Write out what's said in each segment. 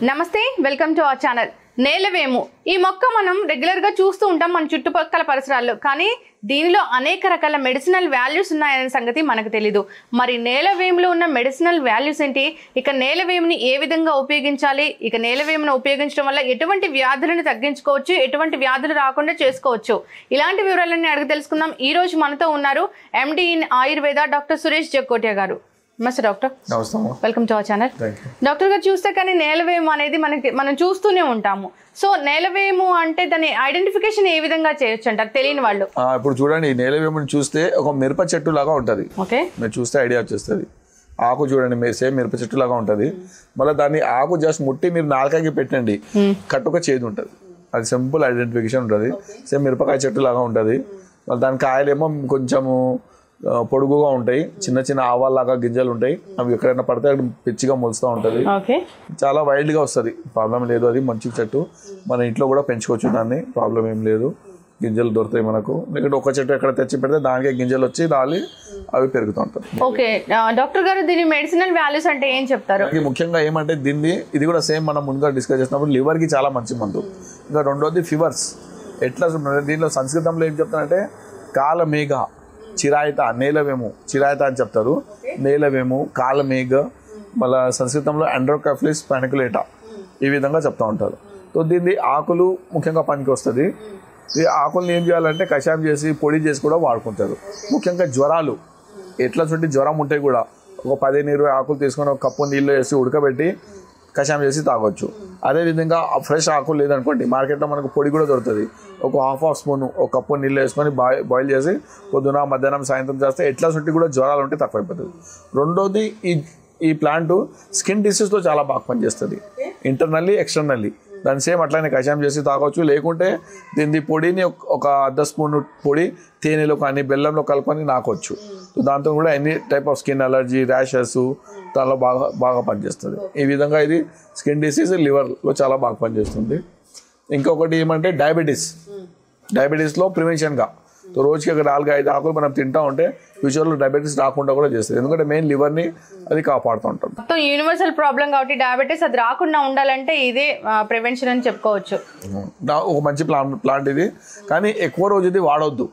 నమస్తే, welcome to our channel. నేలవేము ఈ మొక్క మనం రెగ్యులర్ గా చూస్తూ ఉంటాం మన చుట్టుపక్కల పరిసరాల్లో. కానీ దీనిలో అనేక రకాల మెడిసినల్ వాల్యూస్ ఉన్నాయనే సంగతి మనకు తెలీదు. మరి నేలవేములో ఉన్న మెడిసినల్ వాల్యూస్ ఏంటి, ఇక నేలవేముని ఏ విధంగా ఉపయోగించాలి, ఇక నేలవేమును ఉపయోగించడం వల్ల ఎటువంటి వ్యాధులను తగ్గించుకోవచ్చు, ఎటువంటి వ్యాధులు రాకుండా చేసుకోవచ్చు, ఇలాంటి వివరాలన్నీ అడిగి తెలుసుకుందాం. ఈ రోజు మనతో ఉన్నారు MD in Ayurveda doctor Suresh Jaggotia గారు. నమస్తే doctor. Welcome to our channel. Doctor గారు, చూస్తే కానీ నేలవేము అనేది మనం చూస్తూనే ఉంటాము. సో నేలవేము అంటే దాని ఐడెంటిఫికేషన్ ఏ విధంగా చేయొచ్చు అంటారు తెలియని వాళ్ళు? ఇప్పుడు చూడండి, ఈ నేలవేముని చూస్తే ఒక మిరప చెట్టు లాగా ఉంటది. ఓకే, మీరు చూస్తే ఐడియా వచ్చేస్తుంది. ఆకు చూడండి, సేమ్ మిరప చెట్టు లాగా ఉంటది. మళ్ళీ దాన్ని ఆకు జస్ట్ ముట్టి మీరు నాలుకాకి పెట్టండి, కట్టుక చేదు ఉంటది. అది సింపుల్ ఐడెంటిఫికేషన్ ఉంటుంది. సేమ్ మిరపకాయ చెట్టు లాగా ఉంటది. మళ్ళీ దాని కాయలేమో కొంచెము పొడుగుగా ఉంటాయి, చిన్న చిన్న ఆవాల్లాగా గింజలు ఉంటాయి. అవి ఎక్కడైనా పడితే అక్కడ పిచ్చిగా మొలుస్తూ ఉంటుంది. చాలా వైల్డ్ గా వస్తుంది, ప్రాబ్లం లేదు. అది మంచి చెట్టు, మన ఇంట్లో కూడా పెంచుకోవచ్చు దాన్ని, ప్రాబ్లం ఏం లేదు. గింజలు దొరుకుతాయి మనకు. లేకపోతే ఒక చెట్టు ఎక్కడ తెచ్చి పెడితే దానికి గింజలు వచ్చి రాలి అవి పెరుగుతూ ఉంటాయి. ఓకే డాక్టర్ గారు, దీని మెడిసినల్ వాల్యూస్ అంటే ఏం చెప్తారు? ముఖ్యంగా ఏమంటే ఇది కూడా సేమ్ మనం ముందుగా డిస్కస్ చేసినప్పుడు లివర్ కి చాలా మంచి మందు. ఇంకా రెండోది ఫీవర్స్. ఎట్లా దీనిలో సంస్కృతంలో ఏం చెప్తారంటే కాలమేఘ చిరాయిత, నేలవేము చిరాయిత అని చెప్తారు. నేలవేము, కాలమేఘ, మళ్ళీ సంస్కృతంలో ఆండ్రోకాఫిలిస్ పానికులేటా, ఈ విధంగా చెప్తూ ఉంటారు. సో దీన్ని ఆకులు ముఖ్యంగా పనికి వస్తుంది. ఈ ఆకుల్ని ఏం చేయాలంటే కషాయం చేసి పొడి చేసి కూడా వాడుకుంటారు. ముఖ్యంగా జ్వరాలు, ఎట్లా చుట్టి జ్వరం ఉంటే కూడా ఒక 15-20 ఆకులు తీసుకొని ఒక కప్పు నీళ్ళు వేసి ఉడకబెట్టి కషాయం చేసి తాగొచ్చు. అదేవిధంగా ఫ్రెష్ ఆకులు లేదనుకోండి, మార్కెట్లో మనకు పొడి కూడా దొరుకుతుంది. ఒక హాఫ్ స్పూన్ ఒక కప్పు నీళ్ళు వేసుకొని బాయిల్ చేసి పొద్దున, మధ్యాహ్నం, సాయంత్రం చేస్తే ఎట్లా చుట్టి కూడా జ్వరాలు ఉంటే తక్కువైపోతుంది. రెండోది ఈ ప్లాంట్ స్కిన్ డిసీజ్తో చాలా బాగా పనిచేస్తుంది, ఇంటర్నల్లీ ఎక్స్టర్నల్లీ. దాన్ని సేమ్ అట్లానే కషాయం చేసి తాగొచ్చు. లేకుంటే దీని పొడిని ఒక 1/2 స్పూన్ పొడి తేనెలో కానీ బెల్లంలో కలుపుకొని నాకొచ్చు. దాంతో కూడా any type of skin allergy, rashes దానిలో బాగా పనిచేస్తుంది. ఈ విధంగా ఇది స్కిన్ డిసీజ్, లివర్లో చాలా బాగా పనిచేస్తుంది. ఇంకొకటి ఏమంటే డయాబెటీస్లో ప్రివెన్షన్గా రోజుకి ఒక 4-5 ఆకులు మనం తింటా ఉంటే ఫ్యూచర్లో డయాబెటీస్ రాకుండా కూడా చేస్తుంది. ఎందుకంటే మెయిన్ లివర్ని అది కాపాడుతూ ఉంటాం. మొత్తం యూనివర్సల్ ప్రాబ్లం కాబట్టి డయాబెటీస్ అది రాకుండా ఉండాలంటే ఇదే ప్రివెన్షన్ అని చెప్పుకోవచ్చు. ఒక మంచి ప్లాంట్ ఇది. కానీ ఎక్కువ రోజు ఇది వాడవద్దు,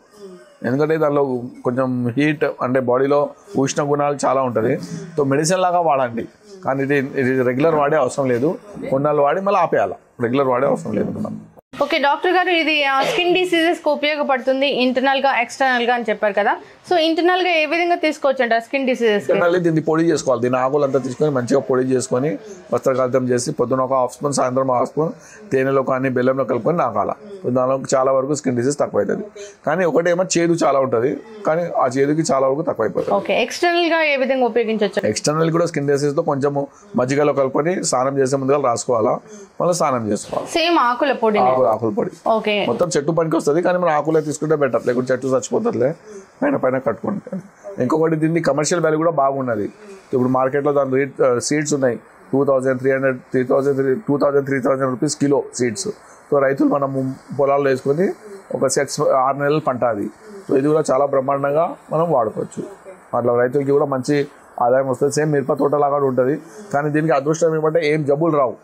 ఎందుకంటే దానిలో కొంచెం హీట్ అంటే బాడీలో ఉష్ణ గుణాలు చాలా ఉంటుంది. సో మెడిసిన్ లాగా వాడండి, కానీ ఇది రెగ్యులర్ వాడే అవసరం లేదు. కొన్నాళ్ళు వాడి మళ్ళీ ఆపేయాలి, రెగ్యులర్ వాడే అవసరం లేదు మనం. ఓకే డాక్టర్ గారు, ఇది స్కిన్ డిసీజెస్కి ఉపయోగపడుతుంది ఇంటర్నల్గా ఎక్స్టర్నల్గా అని చెప్పారు కదా. సో ఇంటర్నల్గా ఏ విధంగా తీసుకోవచ్చు అంటారు స్కిన్ డిసీజెస్? ఇంటర్నల్లీ దీన్ని పొడి చేసుకోవాలి. దీని ఆకులంతా తీసుకొని మంచిగా పొడి చేసుకొని వస్త్రకాలితం చేసి పొద్దున ఒక హాఫ్ స్పూన్, సాయంత్రం హాఫ్ స్పూన్ తేనెలో కానీ బెల్లంలో కలుపుకొని నాకాల. దానిలో చాలా వరకు స్కిన్ డిసీజ్ తక్కువ అవుతుంది. కానీ ఒకటేమో చేదు చాలా ఉంటుంది, కానీ ఆ చేదుకి చాలా వరకు తక్కువ అయిపోతుంది. ఓకే, ఎక్స్టర్నల్గా ఏ విధంగా ఉపయోగించవచ్చు? ఎక్స్టర్నల్ కూడా స్కిన్ డిసీజ్తో కొంచెము మజ్జిగలో కలుపుకొని స్నానం చేసే ముందుగా రాసుకోవాలా, మళ్ళీ స్నానం చేసుకోవాలి. సేమ్ ఆకుల పొడి? ఆకుల పొడి మొత్తం చెట్టు పనికి వస్తుంది, కానీ మనం ఆకులే తీసుకుంటే బెటర్, లేకుంటే చెట్టు చచ్చిపోతుందిలే, పైన కట్టుకుంటే. ఇంకొకటి దీన్ని కమర్షియల్ వాల్యూ కూడా బాగున్నది. ఇప్పుడు మార్కెట్లో దాని రేట్ సీడ్స్ ఉన్నాయి 2,300, 3,000 రూపీస్ కిలో సీడ్స్. సో రైతులు మనం పొలాల్లో వేసుకొని ఒక 6 నెలలు పంట అది. సో ఇది కూడా చాలా బ్రహ్మాండంగా మనం వాడుకోవచ్చు. అట్లా రైతులకి కూడా మంచి ఆదాయం వస్తుంది. సేమ్ మిరప తోటలాగా ఉంటుంది, కానీ దీనికి అదృష్టం ఏమంటే ఏం జబ్బులు రావు.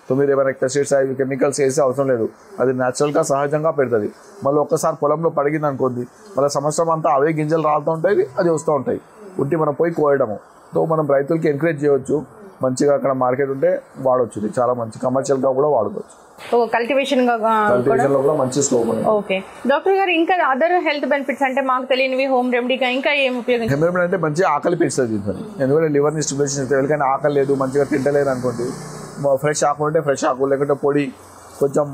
సో మీరు ఏమైనా పెస్టిసైడ్స్ అవి కెమికల్స్ వేసే అవసరం లేదు, అది న్యాచురల్గా సహజంగా పెడుతుంది. మళ్ళీ ఒక్కసారి పొలంలో పడిగింది అనుకోండి, మళ్ళీ సంవత్సరం అంతా అవే గింజలు రాలుతూ ఉంటాయి, అది వస్తూ ఉంటాయి. ఉట్టి మనం పోయి కోయడము. సో మనం రైతులకి ఎంకరేజ్ చేయవచ్చు, మంచిగా అక్కడ మార్కెట్ ఉంటే వాడవచ్చు. ఇది చాలా మంచి కమర్షియల్గా కూడా వాడుకోవచ్చు. కల్టివేషన్ లో కూడా మంచి స్కోప్ ఉంది. ఓకే డాక్టర్ గారు, ఇంకా అదర్ హెల్త్ బెనిఫిట్స్ అంటే మాకు తెలియనివి హోమ్ రెమెడీగా ఇంకా ఏం ఉపయోగించాలి? హోమ్ రెమెడీ అంటే మంచి ఆకలి పెంచుతుంది దీంతో. ఎందుకంటే లివర్ని స్టిమ్యులేషన్ చేస్తే, ఎవరికైనా ఆకలి లేదు, మంచిగా తింటలేదు అనుకోండి, ఫ్రెష్ ఆకు ఉంటే ఫ్రెష్ ఆకు, లేకుంటే పొడి కొంచెం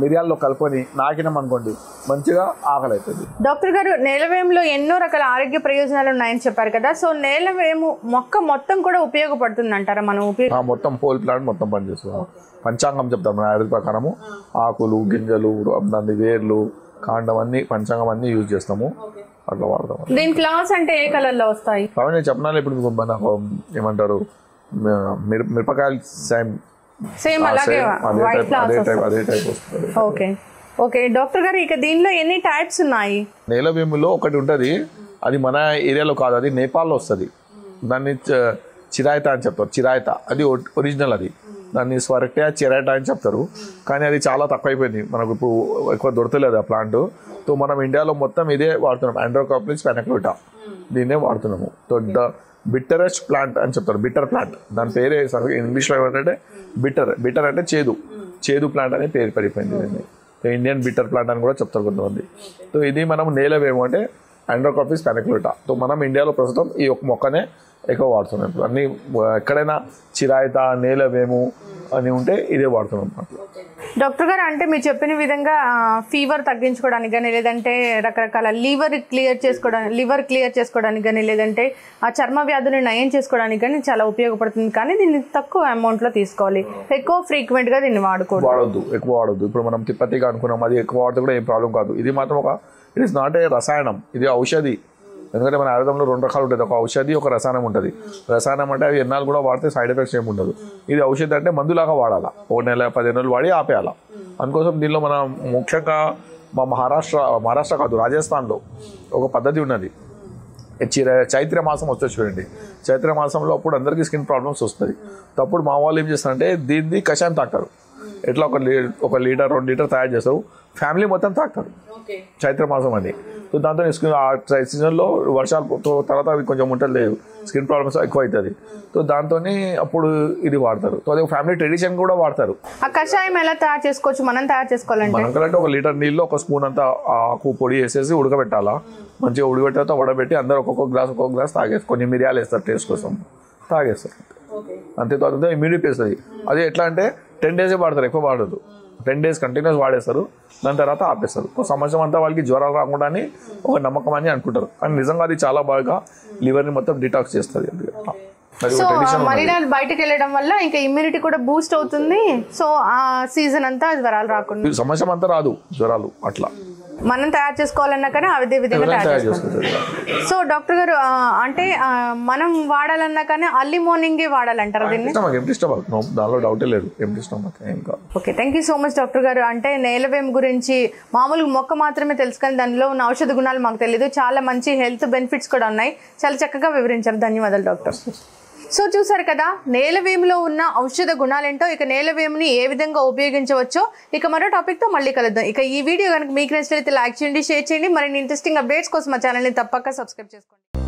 మిరియాల్లో కలుపుకొని నాకినాం అనుకోండి, మంచిగా ఆకలి అవుతుంది. డాక్టర్ గారు, నేలవేములో ఎన్నో రకాల ఆరోగ్య ప్రయోజనాలు ఉన్నాయని చెప్పారు కదా. సో నేలవేము మొక్క మొత్తం కూడా ఉపయోగపడుతుంది అంటారా? మనం మొత్తం హోల్ ప్లాంట్ మొత్తం పనిచేస్తాం. పంచాంగం చెప్తాం మన ఆయుర్వేద ప్రకారము, ఆకులు, గింజలు, దాని వేర్లు, కాండం అన్ని పంచాంగం అన్ని యూజ్ చేస్తాము, అట్లా వాడతాము. దీని క్లాస్ అంటే ఏ కలర్ లో వస్తాయి? నేను చెప్పినా ఇప్పుడు నాకు ఏమంటారు, మిరపకాయలు సేమ్ అలాగే అదే టైప్ వస్తుంది. ఓకే ఓకే డాక్టర్ గారు, ఇక దీనిలో ఎన్ని టైప్స్ ఉన్నాయి? నేలవేములో ఒకటి ఉంటుంది, అది మన ఏరియాలో కాదు, అది నేపాల్లో వస్తుంది. దాన్ని చిరాయిత అని చెప్తారు. చిరాయిత అది ఒరిజినల్. అది దాన్ని స్వరక్టియా చిరైటా అని చెప్తారు, కానీ అది చాలా తక్కువ అయిపోయింది, మనకు ఇప్పుడు ఎక్కువ దొరకలేదు ఆ ప్లాంట్. సో మనం ఇండియాలో మొత్తం ఇదే వాడుతున్నాం, ఆండ్రోకాప్లిస్ పెనక్లూటా, దీన్నే వాడుతున్నాము. సో బిట్టరెస్ట్ ప్లాంట్ అని చెప్తారు, బిట్టర్ ప్లాంట్, దాని పేరే ఇంగ్లీష్లో ఏమంటే బిట్టర్ అంటే చేదు ప్లాంట్ అనే పేరు పడిపోయింది దీన్ని. సో ఇండియన్ బిట్టర్ ప్లాంట్ అని కూడా చెప్తారు కొంతమంది. సో ఇది మనం నేలవేము అంటే ఆండ్రోకాప్లిస్ పెనక్లూటా. సో మనం ఇండియాలో ప్రస్తుతం ఈ ఒక మొక్కనే ఎక్కువ వాడుతున్నాం. ఇప్పుడు అన్ని ఎక్కడైనా చిరాయిత నేలవేము అని ఉంటే ఇదే వాడుతున్నాం. డాక్టర్ గారు, అంటే మీరు చెప్పిన విధంగా ఫీవర్ తగ్గించుకోవడానికి కానీ, లేదంటే రకరకాల లివర్ క్లియర్ చేసుకోవడానికి కానీ, లేదంటే ఆ చర్మ వ్యాధులను నయం చేసుకోవడానికి కానీ చాలా ఉపయోగపడుతుంది. కానీ దీన్ని తక్కువ అమౌంట్లో తీసుకోవాలి, ఎక్కువ ఫ్రీక్వెంట్గా దీన్ని ఎక్కువ వాడొద్దు. ఇప్పుడు మనం తిప్పతిగా అనుకున్నాం, అది ఎక్కువ వాడితే కూడా ఏం ప్రాబ్లం కాదు. ఇది మాత్రం ఇట్ ఈస్ నాట్ ఏ రసాయనం, ఇది ఔషధి. ఎందుకంటే మన ఆయుర్వేదంలో 2 రకాలు ఉంటుంది, ఒక ఔషధి, ఒక రసాయనం ఉంటుంది. రసాయనం అంటే అవి ఎన్నాళ్ళు కూడా వాడితే సైడ్ ఎఫెక్ట్స్ ఏమి ఉండదు. ఇది ఔషధి అంటే మందులాగా వాడాలా, 1 నెల 15 రోజులు వాడి ఆపేయాలా. అందుకోసం దీనిలో మనం ముఖ్యంగా మా మహారాష్ట్ర కాదు, రాజస్థాన్లో ఒక పద్ధతి ఉన్నది. చైత్ర మాసం వస్తుంది చూడండి, చైత్ర మాసంలో అప్పుడు అందరికీ స్కిన్ ప్రాబ్లమ్స్ వస్తుంది. అప్పుడు మా వాళ్ళు ఏం చేస్తారంటే దీన్ని కషాయం తాగుతారు. ఎట్లా 1 లీటర్ 2 లీటర్ తయారు చేస్తారు, ఫ్యామిలీ మొత్తం తాగుతారు చైత్ర మాసం అని. సో దాంతో స్కిన్ ఆ సీజన్లో వర్షాలు తర్వాత అవి కొంచెం ఉంటుంది, స్కిన్ ప్రాబ్లమ్స్ ఎక్కువ అవుతుంది. సో దాంతో అప్పుడు ఇది వాడతారు. సో అది ఫ్యామిలీ ట్రెడిషన్ కూడా వాడతారు. ఆ కషాయం ఎలా తయారు చేసుకోవచ్చు, మనం తయారు చేసుకోవాలంటే? మనకంటే 1 లీటర్ నీళ్ళు 1 స్పూన్ అంతా ఆకు పొడి వేసేసి ఉడకబెట్టాలా. మంచిగా ఉడకబెట్టాక వడబెట్టి అందరూ ఒక్కొక్క గ్లాస్ తాగేస్తారు. కొన్ని మిరియాలు వేస్తారు టేస్ట్ కోసం, తాగేస్తారు. అంతే. తర్వాత ఇమ్యూనిటీ వేస్తుంది. అది ఎట్లా అంటే 10 days వాడతారు, ఎక్కువ వాడదు. 10 days కంటిన్యూస్ వాడేస్తారు, దాని తర్వాత ఆపేస్తారు. సంవత్సరం అంతా వాళ్ళకి జ్వరాలు రాకుండా అని ఒక నమ్మకం అని అనుకుంటారు, కానీ నిజంగా అది చాలా బాగా లివర్ని మొత్తం డిటాక్స్ చేస్తుంది. సో మరీనాలు బయటకు వెళ్ళడం వల్ల ఇంకా ఇమ్యూనిటీ కూడా బూస్ట్ అవుతుంది. సో ఆ సీజన్ అంతా జ్వరాలు రాకుండా, సంవత్సరం అంతా రాదు జ్వరాలు. అట్లా మనం తయారు చేసుకోవాలన్నా కానీ అదే విధంగా తయారు చేసుకోవాలి. సో డాక్టర్ గారు, అంటే మనం వాడాలన్నా కానీ అర్లీ మార్నింగే వాడాలంటారు దీన్ని? దానిలో డౌటే లేదు. Okay, thank you so much doctor గారు. అంటే నేలవేము గురించి మామూలుగా మొక్క మాత్రమే తెలుసు, కానీ దానిలో ఉన్న ఔషధ గుణాలు మాకు తెలియదు. చాలా మంచి హెల్త్ బెనిఫిట్స్ కూడా ఉన్నాయి. చాలా చక్కగా వివరించారు, ధన్యవాదాలు డాక్టర్. సో చూసారు కదా నేలవేములో ఉన్న ఔషధ గుణాలేంటో, ఇక నేలవేముని ఏ విధంగా ఉపయోగించవచ్చో. ఇక మరో టాపిక్తో మళ్ళీ కలుద్దాం. ఇక ఈ వీడియో కనుక మీకు నచ్చినట్లయితే లైక్ చేయండి, షేర్ చేయండి. మరిన్ని ఇంట్రెస్టింగ్ అప్డేట్స్ కోసం మా ఛానల్ని తప్పక సబ్స్క్రైబ్ చేసుకోండి.